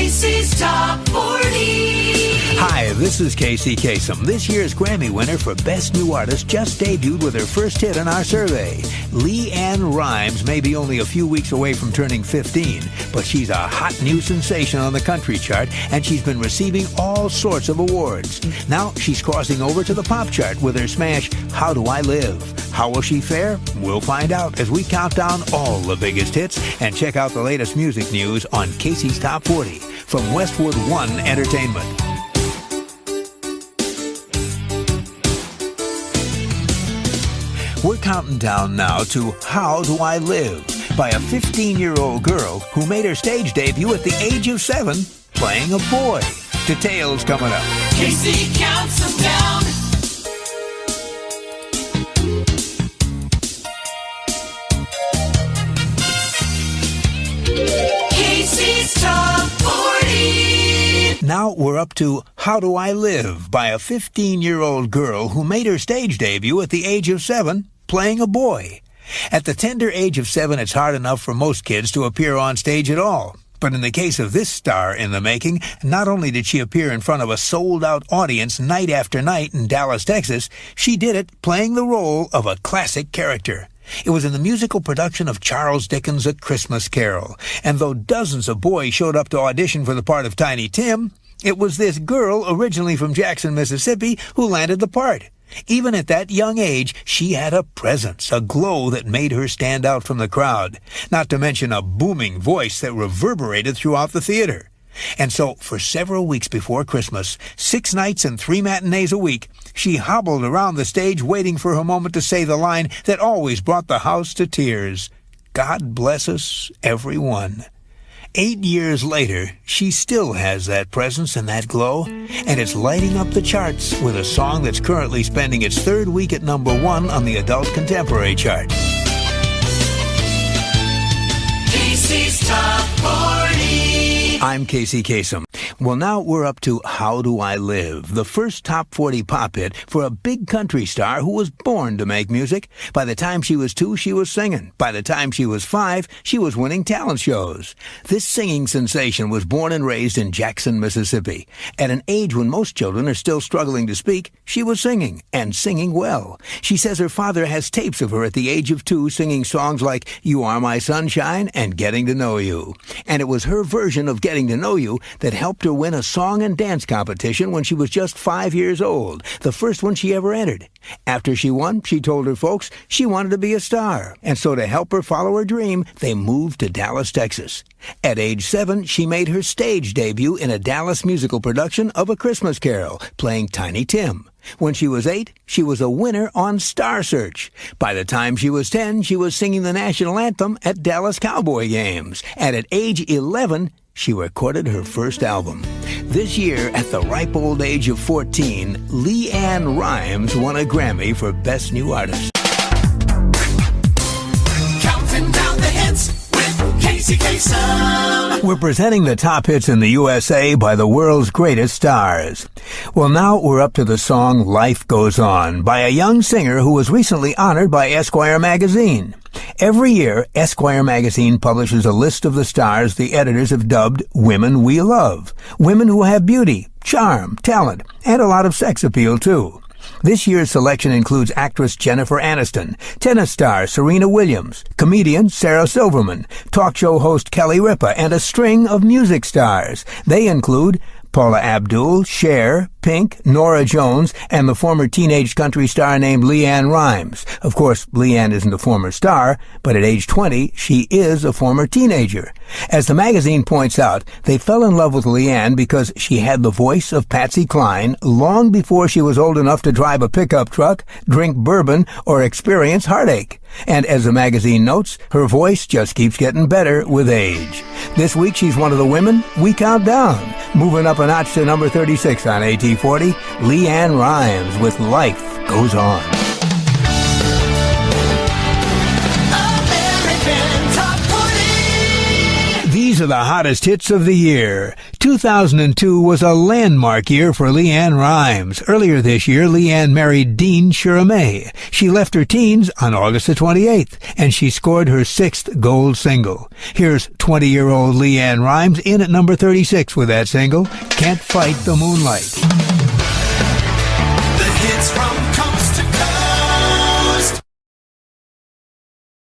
Casey's Top 40. Hi, this is Kasem. This year's Grammy winner for Best New Artist just debuted with her first hit in our survey. LeAnn Rimes may be only a few weeks away from turning 15, but she's a hot new sensation on the country chart, and she's been receiving all sorts of awards. Now she's crossing over to the pop chart with her smash, How Do I Live? How will she fare? We'll find out as we count down all the biggest hits and check out the latest music news on Casey's Top 40 from Westwood One Entertainment. We're counting down now to How Do I Live by a 15-year-old girl who made her stage debut at the age of 7 playing a boy. Details coming up. Casey counts them down. Casey's Top 40. Now we're up to How Do I Live by a 15-year-old girl who made her stage debut at the age of 7 playing a boy. At the tender age of 7, it's hard enough for most kids to appear on stage at all. But in the case of this star in the making, not only did she appear in front of a sold-out audience night after night in Dallas, Texas, she did it playing the role of a classic character. It was in the musical production of Charles Dickens' A Christmas Carol, and though dozens of boys showed up to audition for the part of Tiny Tim, it was this girl, originally from Jackson, Mississippi, who landed the part. Even at that young age, she had a presence, a glow that made her stand out from the crowd, not to mention a booming voice that reverberated throughout the theater. And so, for several weeks before Christmas, 6 nights and 3 matinees a week, she hobbled around the stage waiting for her moment to say the line that always brought the house to tears. God bless us, everyone. 8 years later, she still has that presence and that glow, and it's lighting up the charts with a song that's currently spending its 3rd week at number 1 on the adult contemporary chart. Casey's Top 40. I'm Casey Kasem. Well, now we're up to How Do I Live, the first top 40 pop hit for a big country star who was born to make music. By the time she was 2, she was singing. By the time she was 5, she was winning talent shows. This singing sensation was born and raised in Jackson, Mississippi. At an age when most children are still struggling to speak, she was singing, and singing well. She says her father has tapes of her at the age of 2 singing songs like You Are My Sunshine and Getting to Know You. And it was her version of Getting to Know You that helped her win a song and dance competition when she was just 5 years old, the first one she ever entered. After she won, she told her folks she wanted to be a star, and so to help her follow her dream, they moved to Dallas, Texas. At age 7, she made her stage debut in a Dallas musical production of A Christmas Carol, playing Tiny Tim. When she was 8, she was a winner on Star Search. By the time she was 10, she was singing the national anthem at Dallas Cowboy games. And at age 11, she recorded her first album. This year, at the ripe old age of 14, LeAnn Rimes won a Grammy for Best New Artist. Counting down the hits with Casey Kasem. We're presenting the top hits in the USA by the world's greatest stars. Well, now we're up to the song Life Goes On by a young singer who was recently honored by Esquire magazine. Every year, Esquire magazine publishes a list of the stars the editors have dubbed Women We Love. Women who have beauty, charm, talent, and a lot of sex appeal, too. This year's selection includes actress Jennifer Aniston, tennis star Serena Williams, comedian Sarah Silverman, talk show host Kelly Ripa, and a string of music stars. They include Paula Abdul, Cher, Pink, Norah Jones, and the former teenage country star named LeAnn Rimes. Of course, LeAnn isn't a former star, but at age 20, she is a former teenager. As the magazine points out, they fell in love with LeAnn because she had the voice of Patsy Cline long before she was old enough to drive a pickup truck, drink bourbon, or experience heartache. And as the magazine notes, her voice just keeps getting better with age. This week, she's one of the women we count down. Moving up a notch to number 36 on AT40, LeAnn Rimes with Life Goes On. American Top 40. These are the hottest hits of the year. 2002 was a landmark year for LeAnn Rimes. Earlier this year, LeAnn married Dean Chiramet. She left her teens on August the 28th, and she scored her 6th gold single. Here's 20-year-old LeAnn Rimes in at number 36 with that single, Can't Fight the Moonlight. The hits from